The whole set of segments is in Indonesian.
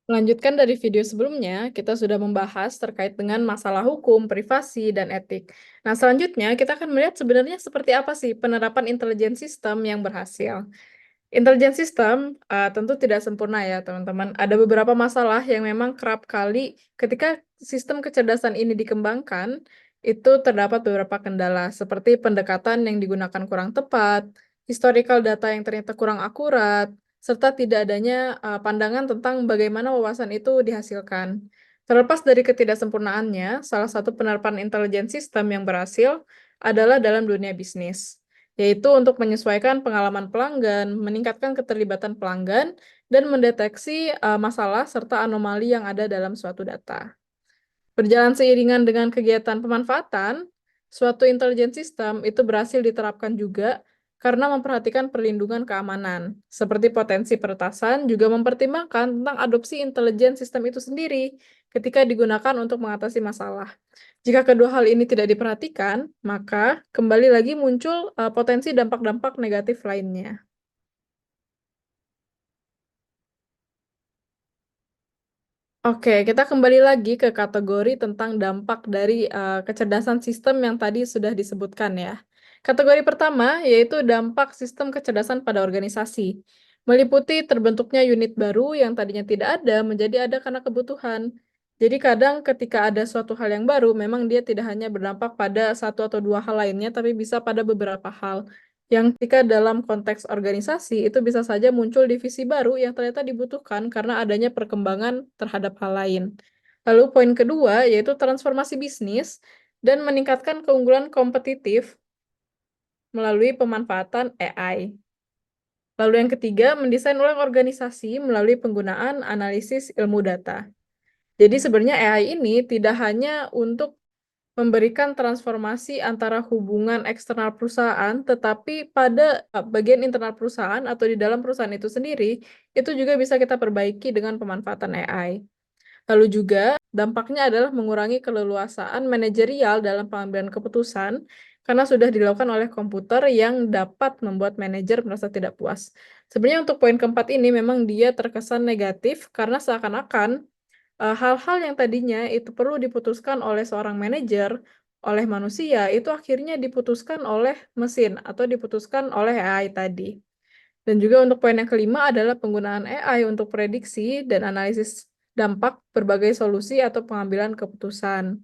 Melanjutkan dari video sebelumnya, kita sudah membahas terkait dengan masalah hukum, privasi, dan etik. Nah, selanjutnya kita akan melihat sebenarnya seperti apa sih penerapan intelijen sistem yang berhasil. Intelijen sistem tentu tidak sempurna ya teman-teman. Ada beberapa masalah yang memang kerap kali ketika sistem kecerdasan ini dikembangkan, itu terdapat beberapa kendala seperti pendekatan yang digunakan kurang tepat, historical data yang ternyata kurang akurat, serta tidak adanya pandangan tentang bagaimana wawasan itu dihasilkan. Terlepas dari ketidaksempurnaannya, salah satu penerapan intelijen sistem yang berhasil adalah dalam dunia bisnis, yaitu untuk menyesuaikan pengalaman pelanggan, meningkatkan keterlibatan pelanggan, dan mendeteksi masalah serta anomali yang ada dalam suatu data. Berjalan seiringan dengan kegiatan pemanfaatan, suatu intelijen sistem itu berhasil diterapkan juga karena memperhatikan perlindungan keamanan, seperti potensi peretasan juga mempertimbangkan tentang adopsi intelijen sistem itu sendiri ketika digunakan untuk mengatasi masalah. Jika kedua hal ini tidak diperhatikan, maka kembali lagi muncul potensi dampak-dampak negatif lainnya. Oke, kita kembali lagi ke kategori tentang dampak dari kecerdasan sistem yang tadi sudah disebutkan ya. Kategori pertama yaitu dampak sistem kecerdasan pada organisasi, meliputi terbentuknya unit baru yang tadinya tidak ada menjadi ada karena kebutuhan. Jadi kadang ketika ada suatu hal yang baru, memang dia tidak hanya berdampak pada satu atau dua hal lainnya, tapi bisa pada beberapa hal. Yang ketika dalam konteks organisasi, itu bisa saja muncul divisi baru yang ternyata dibutuhkan karena adanya perkembangan terhadap hal lain. Lalu poin kedua, yaitu transformasi bisnis dan meningkatkan keunggulan kompetitif melalui pemanfaatan AI. Lalu yang ketiga, mendesain ulang organisasi melalui penggunaan analisis ilmu data. Jadi sebenarnya AI ini tidak hanya untuk memberikan transformasi antara hubungan eksternal perusahaan, tetapi pada bagian internal perusahaan atau di dalam perusahaan itu sendiri, itu juga bisa kita perbaiki dengan pemanfaatan AI. Lalu juga dampaknya adalah mengurangi keleluasaan manajerial dalam pengambilan keputusan karena sudah dilakukan oleh komputer yang dapat membuat manajer merasa tidak puas. Sebenarnya untuk poin keempat ini memang dia terkesan negatif karena seakan-akan hal-hal yang tadinya itu perlu diputuskan oleh seorang manajer, oleh manusia, itu akhirnya diputuskan oleh mesin atau diputuskan oleh AI tadi. Dan juga untuk poin yang kelima adalah penggunaan AI untuk prediksi dan analisis dampak berbagai solusi atau pengambilan keputusan.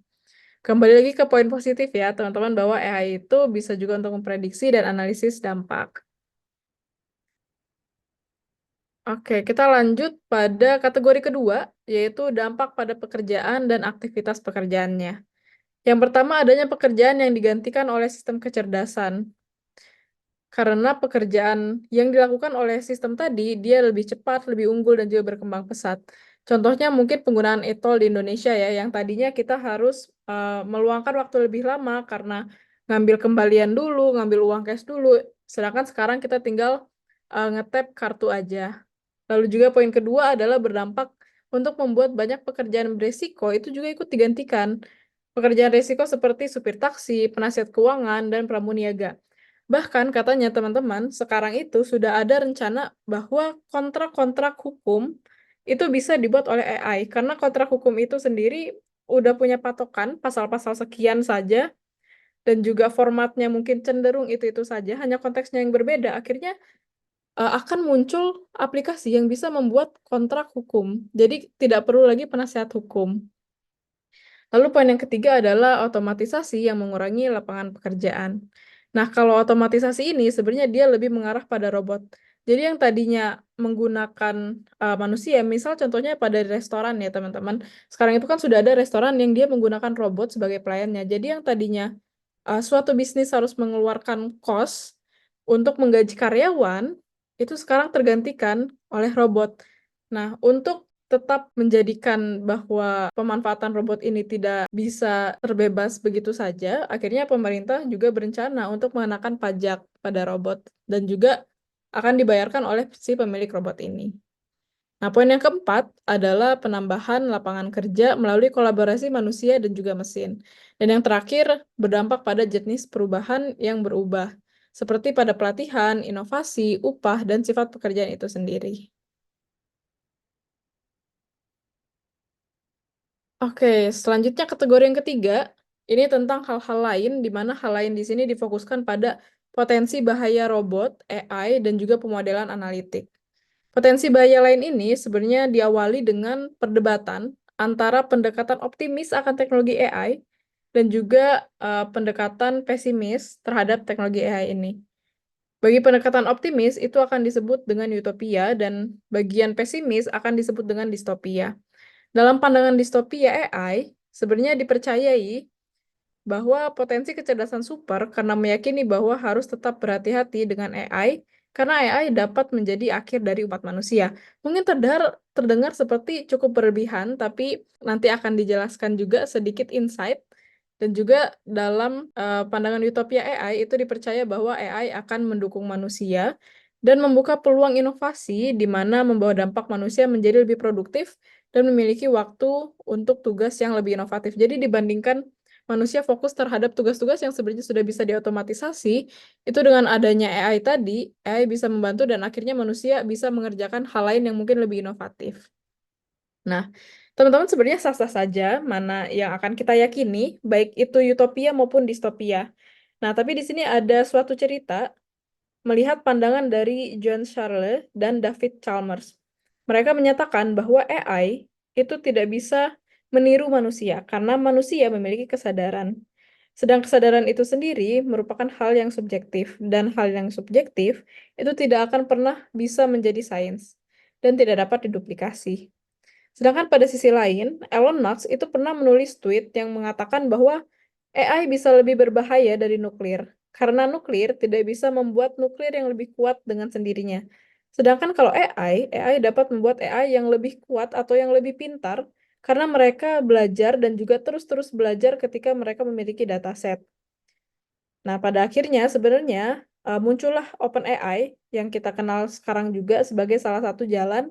Kembali lagi ke poin positif ya, teman-teman, bahwa AI itu bisa juga untuk memprediksi dan analisis dampak. Oke, kita lanjut pada kategori kedua, yaitu dampak pada pekerjaan dan aktivitas pekerjaannya. Yang pertama adanya pekerjaan yang digantikan oleh sistem kecerdasan. Karena pekerjaan yang dilakukan oleh sistem tadi, dia lebih cepat, lebih unggul, dan juga berkembang pesat. Contohnya mungkin penggunaan e-tol di Indonesia ya, yang tadinya kita harus meluangkan waktu lebih lama karena ngambil kembalian dulu, ngambil uang cash dulu, sedangkan sekarang kita tinggal nge-tap kartu aja. Lalu juga poin kedua adalah berdampak untuk membuat banyak pekerjaan beresiko itu juga ikut digantikan. Pekerjaan resiko seperti supir taksi, penasihat keuangan, dan pramuniaga. Bahkan katanya teman-teman, sekarang itu sudah ada rencana bahwa kontrak-kontrak hukum itu bisa dibuat oleh AI. Karena kontrak hukum itu sendiri udah punya patokan pasal-pasal sekian saja, dan juga formatnya mungkin cenderung itu-itu saja, hanya konteksnya yang berbeda. Akhirnya akan muncul aplikasi yang bisa membuat kontrak hukum. Jadi tidak perlu lagi penasihat hukum. Lalu poin yang ketiga adalah otomatisasi yang mengurangi lapangan pekerjaan. Nah, kalau otomatisasi ini sebenarnya dia lebih mengarah pada robot. Jadi yang tadinya menggunakan manusia, misal contohnya pada restoran ya teman-teman. Sekarang itu kan sudah ada restoran yang dia menggunakan robot sebagai pelayannya. Jadi yang tadinya suatu bisnis harus mengeluarkan cost untuk menggaji karyawan, itu sekarang tergantikan oleh robot. Nah, untuk tetap menjadikan bahwa pemanfaatan robot ini tidak bisa terbebas begitu saja, akhirnya pemerintah juga berencana untuk mengenakan pajak pada robot dan juga akan dibayarkan oleh si pemilik robot ini. Nah, poin yang keempat adalah penambahan lapangan kerja melalui kolaborasi manusia dan juga mesin. Dan yang terakhir, berdampak pada jenis perubahan yang berubah, seperti pada pelatihan, inovasi, upah, dan sifat pekerjaan itu sendiri. Oke, selanjutnya kategori yang ketiga, ini tentang hal-hal lain, di mana hal lain di sini difokuskan pada potensi bahaya robot, AI, dan juga pemodelan analitik. Potensi bahaya lain ini sebenarnya diawali dengan perdebatan antara pendekatan optimis akan teknologi AI dan juga pendekatan pesimis terhadap teknologi AI ini. Bagi pendekatan optimis, itu akan disebut dengan utopia, dan bagian pesimis akan disebut dengan distopia. Dalam pandangan distopia AI, sebenarnya dipercayai bahwa potensi kecerdasan super karena meyakini bahwa harus tetap berhati-hati dengan AI, karena AI dapat menjadi akhir dari umat manusia. Mungkin terdengar seperti cukup berlebihan, tapi nanti akan dijelaskan juga sedikit insight. Dan juga dalam pandangan utopia AI itu dipercaya bahwa AI akan mendukung manusia dan membuka peluang inovasi di mana membawa dampak manusia menjadi lebih produktif dan memiliki waktu untuk tugas yang lebih inovatif. Jadi dibandingkan manusia fokus terhadap tugas-tugas yang sebenarnya sudah bisa diotomatisasi, itu dengan adanya AI tadi, AI bisa membantu dan akhirnya manusia bisa mengerjakan hal lain yang mungkin lebih inovatif. Nah, teman-teman sebenarnya sah-sah saja mana yang akan kita yakini, baik itu utopia maupun distopia. Nah, tapi di sini ada suatu cerita melihat pandangan dari John Searle dan David Chalmers. Mereka menyatakan bahwa AI itu tidak bisa meniru manusia karena manusia memiliki kesadaran. Sedang kesadaran itu sendiri merupakan hal yang subjektif, dan hal yang subjektif itu tidak akan pernah bisa menjadi sains dan tidak dapat diduplikasi. Sedangkan pada sisi lain, Elon Musk itu pernah menulis tweet yang mengatakan bahwa AI bisa lebih berbahaya dari nuklir, karena nuklir tidak bisa membuat nuklir yang lebih kuat dengan sendirinya. Sedangkan kalau AI dapat membuat AI yang lebih kuat atau yang lebih pintar, karena mereka belajar dan juga terus-terus belajar ketika mereka memiliki dataset. Nah, pada akhirnya sebenarnya muncullah OpenAI yang kita kenal sekarang juga sebagai salah satu jalan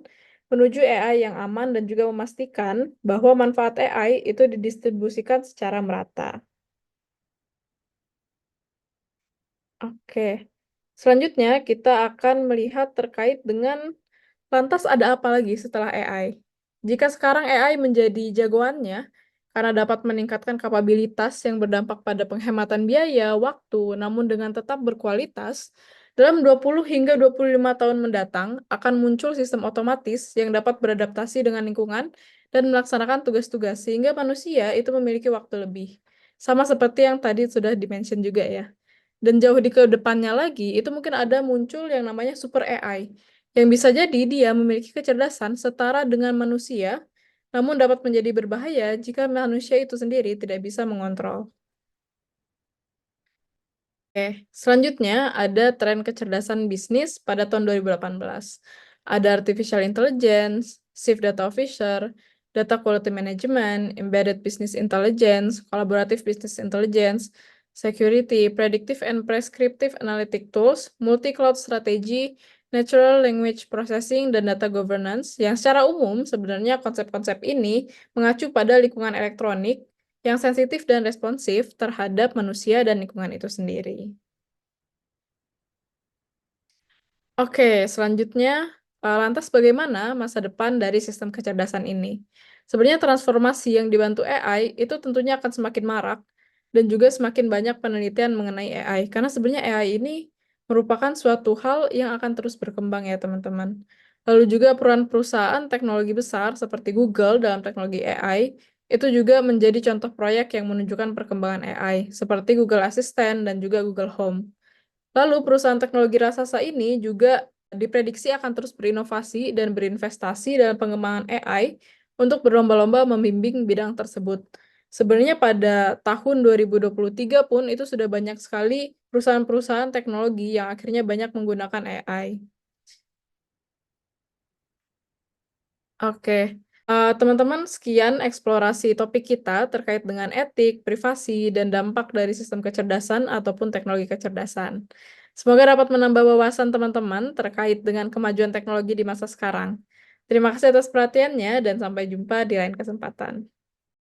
menuju AI yang aman dan juga memastikan bahwa manfaat AI itu didistribusikan secara merata. Oke. Selanjutnya kita akan melihat terkait dengan lantas ada apa lagi setelah AI? Jika sekarang AI menjadi jagoannya, karena dapat meningkatkan kapabilitas yang berdampak pada penghematan biaya, waktu, namun dengan tetap berkualitas, dalam 20 hingga 25 tahun mendatang akan muncul sistem otomatis yang dapat beradaptasi dengan lingkungan dan melaksanakan tugas-tugas sehingga manusia itu memiliki waktu lebih. Sama seperti yang tadi sudah dimention juga ya. Dan jauh di ke depannya lagi, itu mungkin ada muncul yang namanya super AI, yang bisa jadi dia memiliki kecerdasan setara dengan manusia, namun dapat menjadi berbahaya jika manusia itu sendiri tidak bisa mengontrol. Oke, selanjutnya ada tren kecerdasan bisnis pada tahun 2018. Ada artificial intelligence, chief data officer, data quality management, embedded business intelligence, collaborative business intelligence, security, predictive and prescriptive analytic tools, multi-cloud strategy, natural language processing, dan data governance, yang secara umum sebenarnya konsep-konsep ini mengacu pada lingkungan elektronik yang sensitif dan responsif terhadap manusia dan lingkungan itu sendiri. Oke, selanjutnya, lantas bagaimana masa depan dari sistem kecerdasan ini? Sebenarnya transformasi yang dibantu AI itu tentunya akan semakin marak dan juga semakin banyak penelitian mengenai AI. Karena sebenarnya AI ini merupakan suatu hal yang akan terus berkembang ya teman-teman. Lalu juga peran perusahaan teknologi besar seperti Google dalam teknologi AI itu juga menjadi contoh proyek yang menunjukkan perkembangan AI seperti Google Assistant dan juga Google Home. Lalu perusahaan teknologi raksasa ini juga diprediksi akan terus berinovasi dan berinvestasi dalam pengembangan AI untuk berlomba-lomba membimbing bidang tersebut. Sebenarnya pada tahun 2023 pun itu sudah banyak sekali perusahaan-perusahaan teknologi yang akhirnya banyak menggunakan AI. Oke. Teman-teman, sekian eksplorasi topik kita terkait dengan etik, privasi, dan dampak dari sistem kecerdasan ataupun teknologi kecerdasan. Semoga dapat menambah wawasan teman-teman terkait dengan kemajuan teknologi di masa sekarang. Terima kasih atas perhatiannya dan sampai jumpa di lain kesempatan.